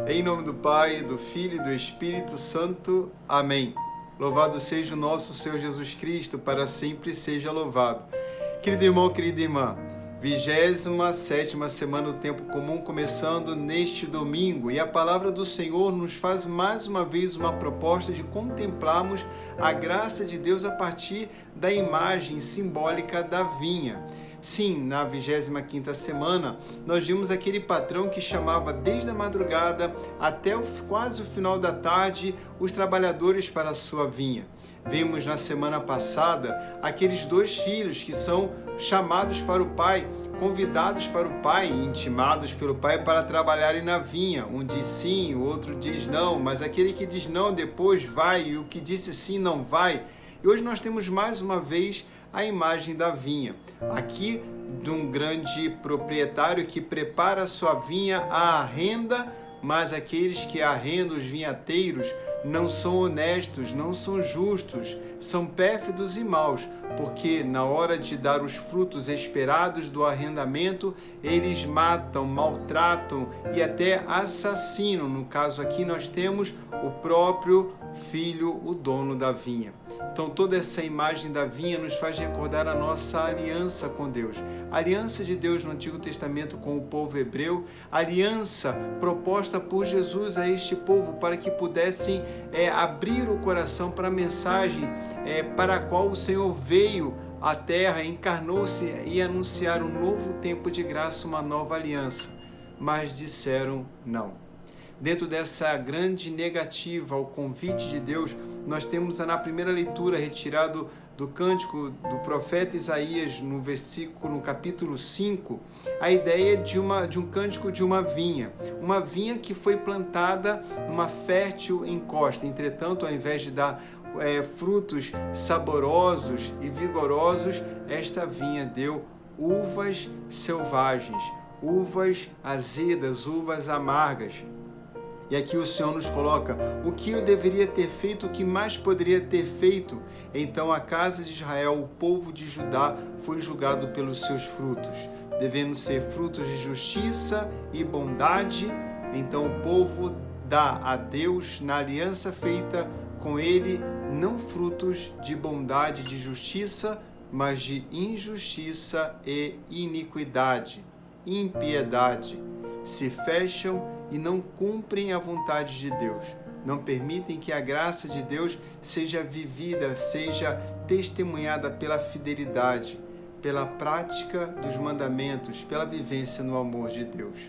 Em nome do Pai, do Filho e do Espírito Santo. Amém. Louvado seja o nosso Senhor Jesus Cristo, para sempre seja louvado. Querido irmão, querida irmã, 27ª semana do Tempo Comum começando neste domingo, e a palavra do Senhor nos faz mais uma vez uma proposta de contemplarmos a graça de Deus a partir da imagem simbólica da vinha. Sim, na 25ª semana, nós vimos aquele patrão que chamava desde a madrugada até quase o final da tarde os trabalhadores para a sua vinha. Vimos na semana passada aqueles dois filhos que são chamados para o pai, convidados para o pai, intimados pelo pai para trabalharem na vinha. Um diz sim, o outro diz não, mas aquele que diz não depois vai, e o que disse sim não vai. E hoje nós temos mais uma vez a imagem da vinha. Aqui, de um grande proprietário que prepara a sua vinha à arrenda, mas aqueles que arrendam, os vinhateiros, não são honestos, não são justos, são pérfidos e maus, porque na hora de dar os frutos esperados do arrendamento, eles matam, maltratam e até assassinam. No caso aqui nós temos o próprio filho, o dono da vinha. Então toda essa imagem da vinha nos faz recordar a nossa aliança com Deus. A aliança de Deus no Antigo Testamento com o povo hebreu, a aliança proposta por Jesus a este povo para que pudessem abrir o coração para a mensagem para a qual o Senhor veio à terra, encarnou-se e anunciar um novo tempo de graça, uma nova aliança. Mas disseram não. Dentro dessa grande negativa ao convite de Deus, nós temos na primeira leitura retirado do cântico do profeta Isaías, no capítulo 5, a ideia de um cântico de uma vinha que foi plantada numa fértil encosta. Entretanto, ao invés de dar frutos saborosos e vigorosos, esta vinha deu uvas selvagens, uvas azedas, uvas amargas. E aqui o Senhor nos coloca o que eu deveria ter feito, o que mais poderia ter feito. Então a casa de Israel, o povo de Judá, foi julgado pelos seus frutos, devendo ser frutos de justiça e bondade. Então o povo dá a Deus, na aliança feita com ele, não frutos de bondade e de justiça, mas de injustiça e iniquidade, impiedade. Se fecham e não cumprem a vontade de Deus. Não permitem que a graça de Deus seja vivida, seja testemunhada pela fidelidade, pela prática dos mandamentos, pela vivência no amor de Deus.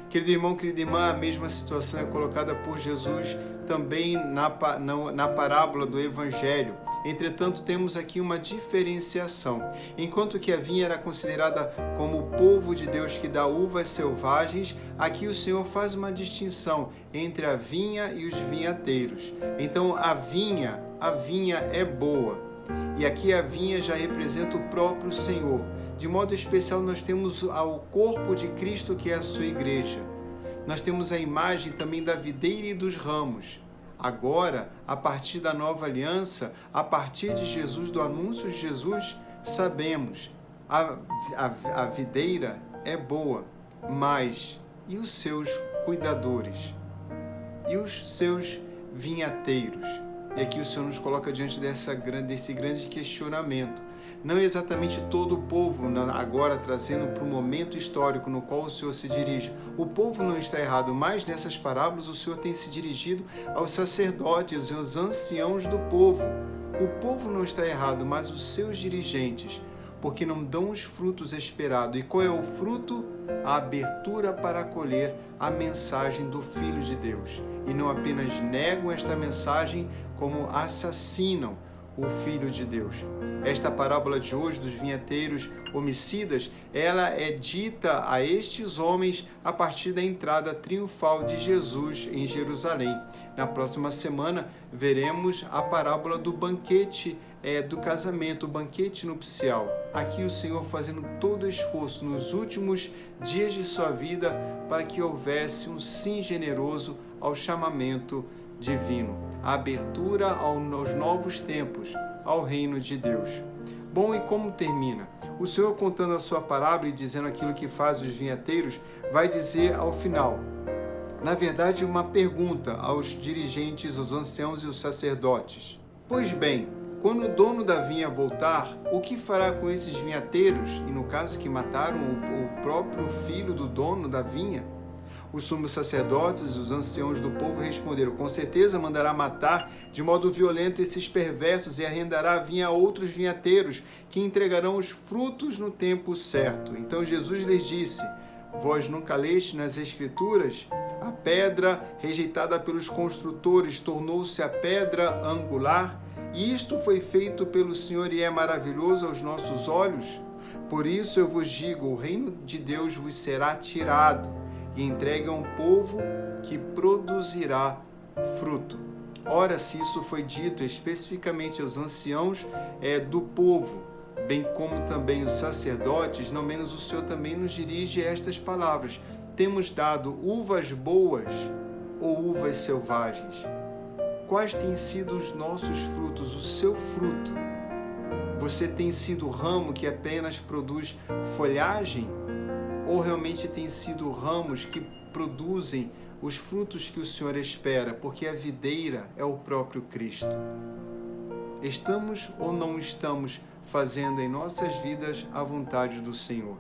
Querido irmão, querida irmã, a mesma situação é colocada por Jesus também na parábola do Evangelho. Entretanto, temos aqui uma diferenciação. Enquanto que a vinha era considerada como o povo de Deus que dá uvas selvagens, aqui o Senhor faz uma distinção entre a vinha e os vinhateiros. Então, a vinha é boa. E aqui a vinha já representa o próprio Senhor. De modo especial, nós temos o corpo de Cristo, que é a sua igreja. Nós temos a imagem também da videira e dos ramos. Agora, a partir da nova aliança, a partir de Jesus, do anúncio de Jesus, sabemos, a videira é boa, mas e os seus cuidadores? E os seus vinhateiros? E aqui o Senhor nos coloca diante desse grande questionamento. Não é exatamente todo o povo, agora trazendo para o momento histórico no qual o Senhor se dirige. O povo não está errado, mas nessas parábolas o Senhor tem se dirigido aos sacerdotes e aos anciãos do povo. O povo não está errado, mas os seus dirigentes, porque não dão os frutos esperados. E qual é o fruto? A abertura para acolher a mensagem do Filho de Deus. E não apenas negam esta mensagem, como assassinam o Filho de Deus. Esta parábola de hoje dos vinhateiros homicidas, ela é dita a estes homens a partir da entrada triunfal de Jesus em Jerusalém. Na próxima semana veremos a parábola do banquete do casamento, o banquete nupcial. Aqui o Senhor fazendo todo o esforço nos últimos dias de sua vida para que houvesse um sim generoso ao chamamento divino, a abertura aos novos tempos, ao reino de Deus. Bom, e como termina? O Senhor, contando a sua parábola e dizendo aquilo que faz os vinhateiros, vai dizer ao final, na verdade, uma pergunta aos dirigentes, os anciãos e os sacerdotes. Pois bem, quando o dono da vinha voltar, o que fará com esses vinhateiros? E no caso que mataram o próprio filho do dono da vinha? Os sumos sacerdotes e os anciãos do povo responderam, com certeza mandará matar de modo violento esses perversos e arrendará a vinha a outros vinhateiros, que entregarão os frutos no tempo certo. Então Jesus lhes disse, vós nunca leste nas Escrituras? A pedra rejeitada pelos construtores tornou-se a pedra angular, e isto foi feito pelo Senhor e é maravilhoso aos nossos olhos? Por isso eu vos digo, o reino de Deus vos será tirado e entregue a um povo que produzirá fruto. Ora, se isso foi dito especificamente aos anciãos do povo, bem como também os sacerdotes, não menos o Senhor também nos dirige estas palavras. Temos dado uvas boas ou uvas selvagens? Quais têm sido os nossos frutos, o seu fruto? Você tem sido ramo que apenas produz folhagem? Ou realmente tem sido ramos que produzem os frutos que o Senhor espera? Porque a videira é o próprio Cristo. Estamos ou não estamos fazendo em nossas vidas a vontade do Senhor?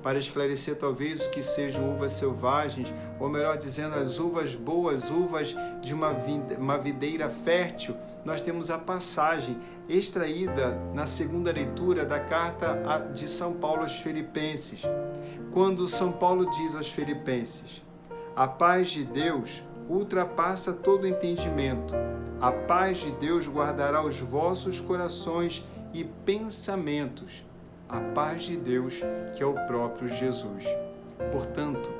Para esclarecer talvez o que sejam uvas selvagens, ou melhor dizendo, as uvas boas, uvas de uma videira fértil, nós temos a passagem extraída na segunda leitura da carta de São Paulo aos Filipenses, quando São Paulo diz aos Filipenses, a paz de Deus ultrapassa todo entendimento, a paz de Deus guardará os vossos corações e pensamentos, a paz de Deus, que é o próprio Jesus. Portanto,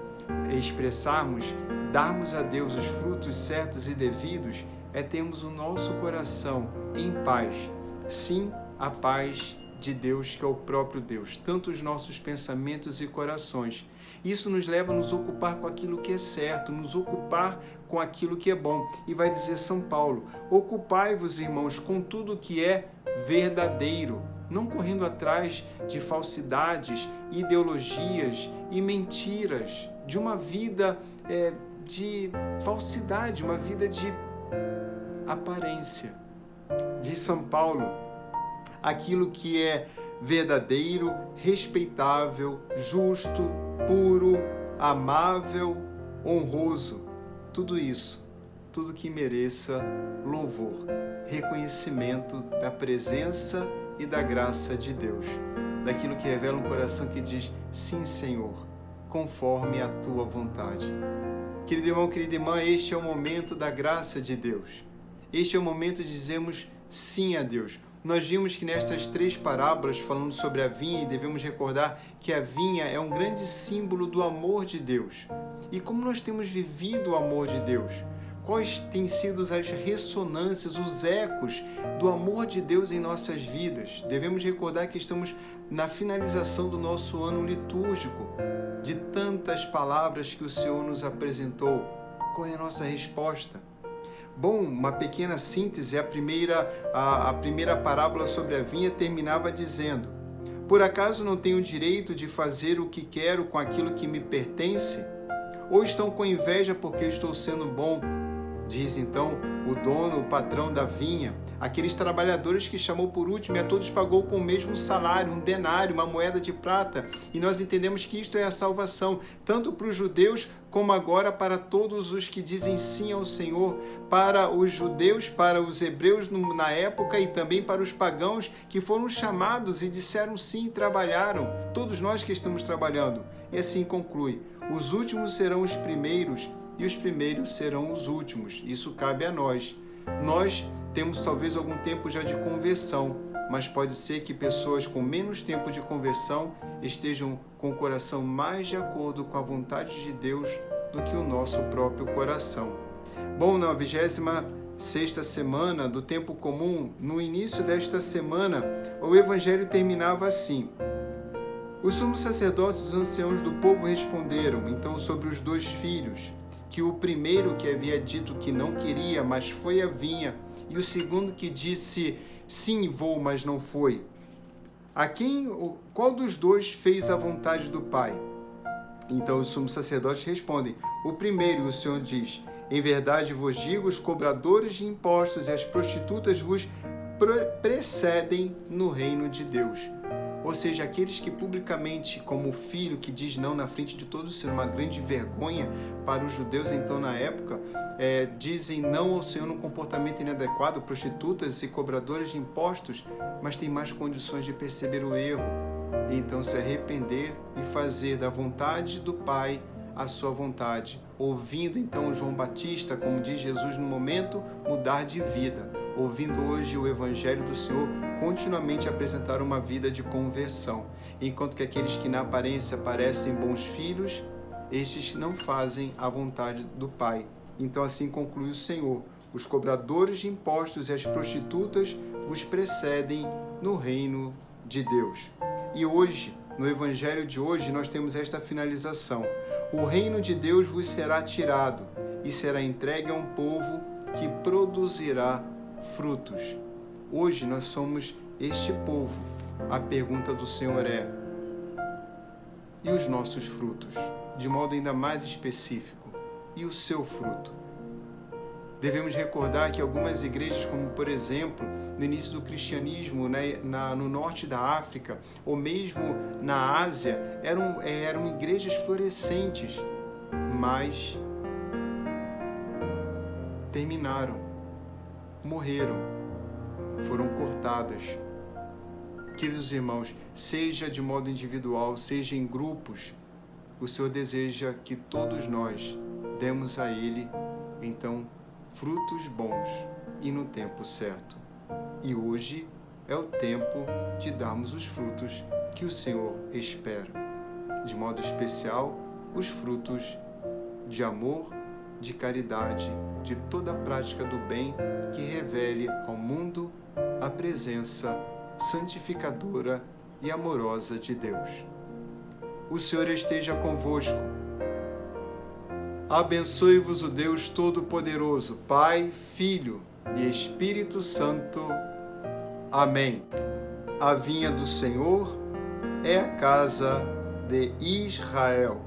darmos a Deus os frutos certos e devidos, é termos o nosso coração em paz. Sim, a paz de Deus, que é o próprio Deus, tanto os nossos pensamentos e corações. Isso nos leva a nos ocupar com aquilo que é certo, nos ocupar com aquilo que é bom. E vai dizer São Paulo, ocupai-vos, irmãos, com tudo que é verdadeiro, não correndo atrás de falsidades, ideologias e mentiras, de uma vida de falsidade, uma vida de aparência. Diz São Paulo, aquilo que é verdadeiro, respeitável, justo, puro, amável, honroso, tudo isso, tudo que mereça louvor, reconhecimento da presença e da graça de Deus, daquilo que revela um coração que diz, sim, Senhor, conforme a tua vontade. Querido irmão, querida irmã, este é o momento da graça de Deus. Este é o momento de dizermos sim a Deus. Nós vimos que nestas 3 parábolas falando sobre a vinha, e devemos recordar que a vinha é um grande símbolo do amor de Deus. E como nós temos vivido o amor de Deus? Quais têm sido as ressonâncias, os ecos do amor de Deus em nossas vidas? Devemos recordar que estamos na finalização do nosso ano litúrgico, de tantas palavras que o Senhor nos apresentou. Qual é a nossa resposta? Bom, uma pequena síntese, a primeira parábola sobre a vinha terminava dizendo, por acaso não tenho direito de fazer o que quero com aquilo que me pertence? Ou estão com inveja porque eu estou sendo bom? Diz então o dono, o patrão da vinha, aqueles trabalhadores que chamou por último e a todos pagou com o mesmo salário, um denário, uma moeda de prata. E nós entendemos que isto é a salvação, tanto para os judeus como agora para todos os que dizem sim ao Senhor, para os judeus, para os hebreus na época e também para os pagãos que foram chamados e disseram sim e trabalharam, todos nós que estamos trabalhando. E assim conclui, os últimos serão os primeiros e os primeiros serão os últimos. Isso cabe a nós. Nós temos talvez algum tempo já de conversão, mas pode ser que pessoas com menos tempo de conversão estejam com o coração mais de acordo com a vontade de Deus do que o nosso próprio coração. Bom, na 26ª semana do tempo comum, no início desta semana, o Evangelho terminava assim. Os sumos sacerdotes e os anciãos do povo responderam, então, sobre os 2 filhos, que o primeiro que havia dito que não queria, mas foi a vinha, e o segundo que disse, sim, vou, mas não foi. Qual dos dois fez a vontade do Pai? Então os sumos sacerdotes respondem: o primeiro. E o Senhor diz: em verdade vos digo, os cobradores de impostos e as prostitutas vos precedem no reino de Deus. Ou seja, aqueles que publicamente, como o filho que diz não na frente de todos, isso era uma grande vergonha para os judeus então na época, dizem não ao Senhor num comportamento inadequado, prostitutas e cobradores de impostos, mas têm mais condições de perceber o erro e então se arrepender e fazer da vontade do Pai a sua vontade, ouvindo então João Batista, como diz Jesus no momento, mudar de vida, ouvindo hoje o Evangelho do Senhor, continuamente apresentar uma vida de conversão, enquanto que aqueles que na aparência parecem bons filhos, estes não fazem a vontade do Pai. Então assim conclui o Senhor: os cobradores de impostos e as prostitutas vos precedem no reino de Deus. E hoje, no Evangelho de hoje, nós temos esta finalização: o reino de Deus vos será tirado e será entregue a um povo que produzirá frutos. Hoje nós somos este povo. A pergunta do Senhor é: e os nossos frutos? De modo ainda mais específico, e o seu fruto? Devemos recordar que algumas igrejas, como por exemplo, no início do cristianismo, no norte da África, ou mesmo na Ásia, eram igrejas florescentes, mas terminaram, morreram, foram cortadas. Queridos irmãos, seja de modo individual, seja em grupos, o Senhor deseja que todos nós demos a Ele, então, frutos bons e no tempo certo. E hoje é o tempo de darmos os frutos que o Senhor espera. De modo especial, os frutos de amor, de caridade, de toda a prática do bem que revele ao mundo a presença santificadora e amorosa de Deus. O Senhor esteja convosco. Abençoe-vos o Deus Todo-Poderoso, Pai, Filho e Espírito Santo. Amém. A vinha do Senhor é a casa de Israel.